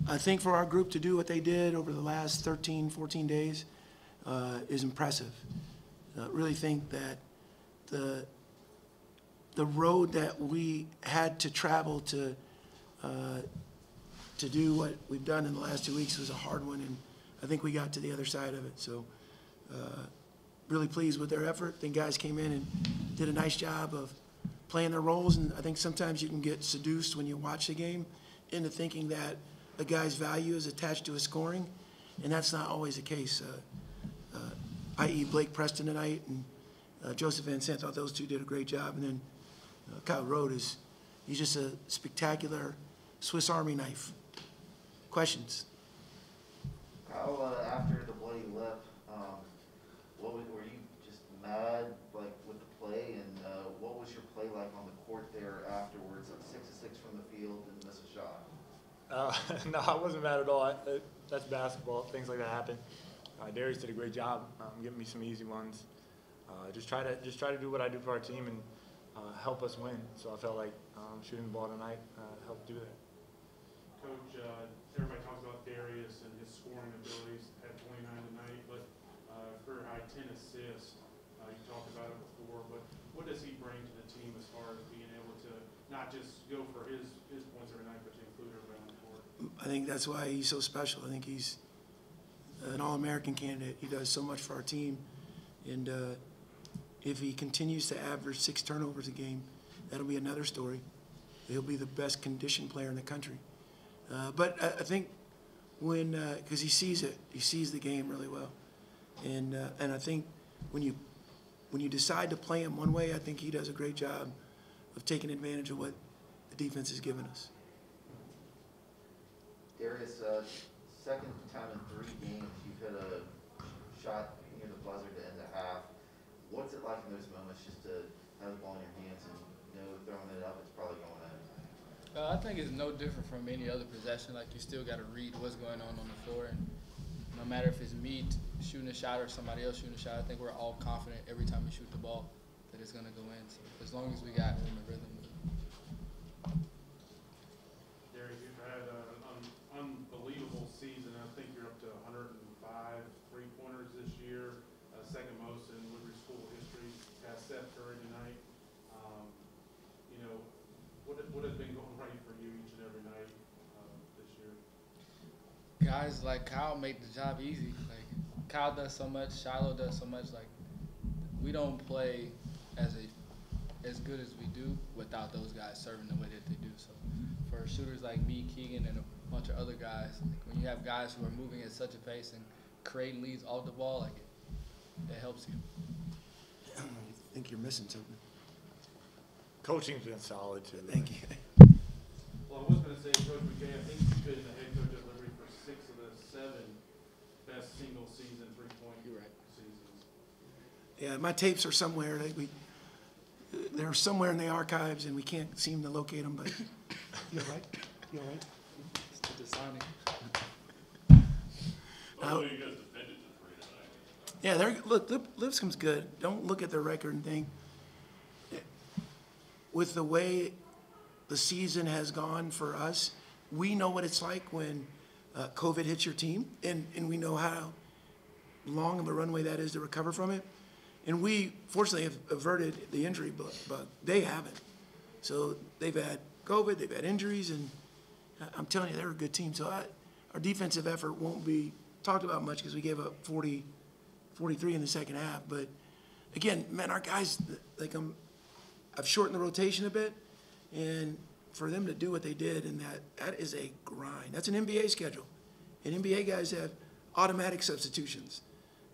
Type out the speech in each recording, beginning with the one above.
I think for our group to do what they did over the last 13, 14 days is impressive. I really think that the road that we had to travel to do what we've done in the last 2 weeks was a hard one, and I think we got to the other side of it. So really pleased with their effort. I think guys came in and did a nice job of playing their roles, and I think sometimes you can get seduced when you watch the game into thinking that a guy's value is attached to his scoring, and that's not always the case. I.e. Blake Preston tonight and Joseph Van Sant, thought those two did a great job. And then Kyle Rode he's just a spectacular Swiss Army knife. Questions? Kyle, after the bloody lip, were you just mad like with the play, and what was your play like on the court there afterwards? Like 6 of 6 from the field and miss a shot. No, I wasn't mad at all. That's basketball. Things like that happen. Darius did a great job giving me some easy ones. Just try to do what I do for our team and help us win. So I felt like shooting the ball tonight helped do that. Coach, everybody talks about Darius and his scoring abilities. Had 29 tonight, but career high 10 assists. You talked about it before, but what does he bring to the team as far as being able to not just go for his points every night, but to include everybody on the court? I think that's why he's so special. I think he's an All-American candidate. He does so much for our team, and if he continues to average 6 turnovers a game, that'll be another story. He'll be the best conditioned player in the country. But I think because he sees it, he sees the game really well, and I think when you decide to play him one way, I think he does a great job of taking advantage of what the defense has given us. Darius, second time in 3 games you've hit a shot near the buzzer to end the half. What's it like in those moments just to have the ball in your hands and throwing it up, it's probably going in? I think it's no different from any other possession. Like, you still got to read what's going on the floor, and no matter if it's me shooting a shot or somebody else shooting a shot, I think we're all confident every time we shoot the ball that it's going to go in. So as long as we got in the rhythm. Darius, you've had an unbelievable season. I think you're up to 105 3-pointers this year, second most in Woodbridge School history. Got Seth Curry tonight. What has been going right for you each and every night this year? Guys like Kyle make the job easy. Like, Kyle does so much, Shiloh does so much. Like, we don't play as good as we do without those guys serving the way that they do. So for shooters like me, Keegan, and a bunch of other guys, like, when you have guys who are moving at such a pace and creating leads off the ball, like, it helps you. I think you're missing something. Coaching's been solid too. Thank you. Well, I was going to say, Coach McKay, I think you've been the head coach at Liberty for 6 of the 7 best single-season 3-point seasons. Yeah, my tapes are somewhere. They're somewhere in the archives, and we can't seem to locate them. But you all right? You all right? It's to the signing. You guys defended the 3 tonight. Yeah, look, Lipscomb's good. Don't look at their record and think. With the way the season has gone for us, we know what it's like when COVID hits your team, and we know how long of a runway that is to recover from it. And we, fortunately, have averted the injury bug. They haven't. So they've had COVID, they've had injuries, and I'm telling you, they're a good team. So our defensive effort won't be talked about much because we gave up 43 in the second half. But, again, man, our guys, like, I've shortened the rotation a bit, and for them to do what they did, and that is a grind. That's an NBA schedule. And NBA guys have automatic substitutions.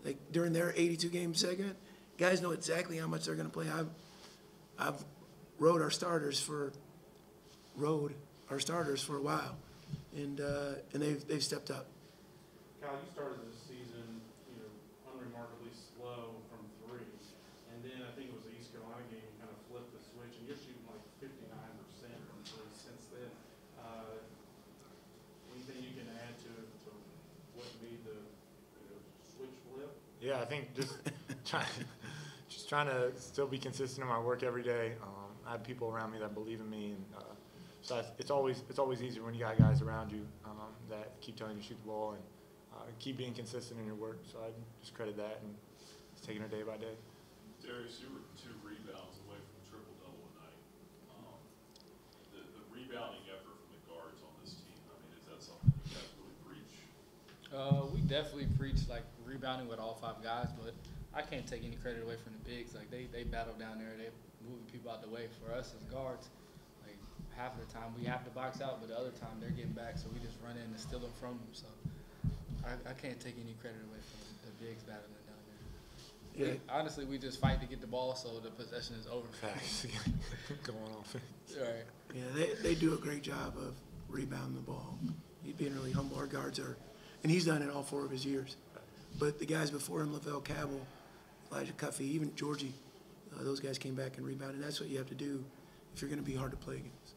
Like during their 82-game segment, guys know exactly how much they're going to play. I've rode our starters for a while, and they've stepped up. Kyle, you started this season, unremarkably slow from 3, and then I think it was the East Carolina game, you kind of flipped the switch, and you're shooting like 59% from 3 since then. Anything you can add to what made the switch flip? Yeah, I think just trying to still be consistent in my work every day. I have people around me that believe in me, and So it's always easier when you got guys around you that keep telling you to shoot the ball and keep being consistent in your work. So I just credit that and just taking it day by day. Darius, you were 2 rebounds away from triple-double tonight. The rebounding effort from the guards on this team, I mean, is that something you guys really preach? We definitely preach like rebounding with all 5 guys, but I can't take any credit away from the bigs. Like they battle down there, they moving people out the way. For us as guards, like half of the time we have to box out, but the other time they're getting back, so we just run in and steal them from them. So I can't take any credit away from the bigs battling down there. Yeah. Honestly, we just fight to get the ball so the possession is over. Facts. Going off. Right. Yeah, they do a great job of rebounding the ball. He's being really humble. Our guards are, and he's done it all 4 of his years. But the guys before him, Lavelle Cabell, Elijah Cuffey, even Georgie, those guys came back and rebounded. That's what you have to do if you're going to be hard to play against.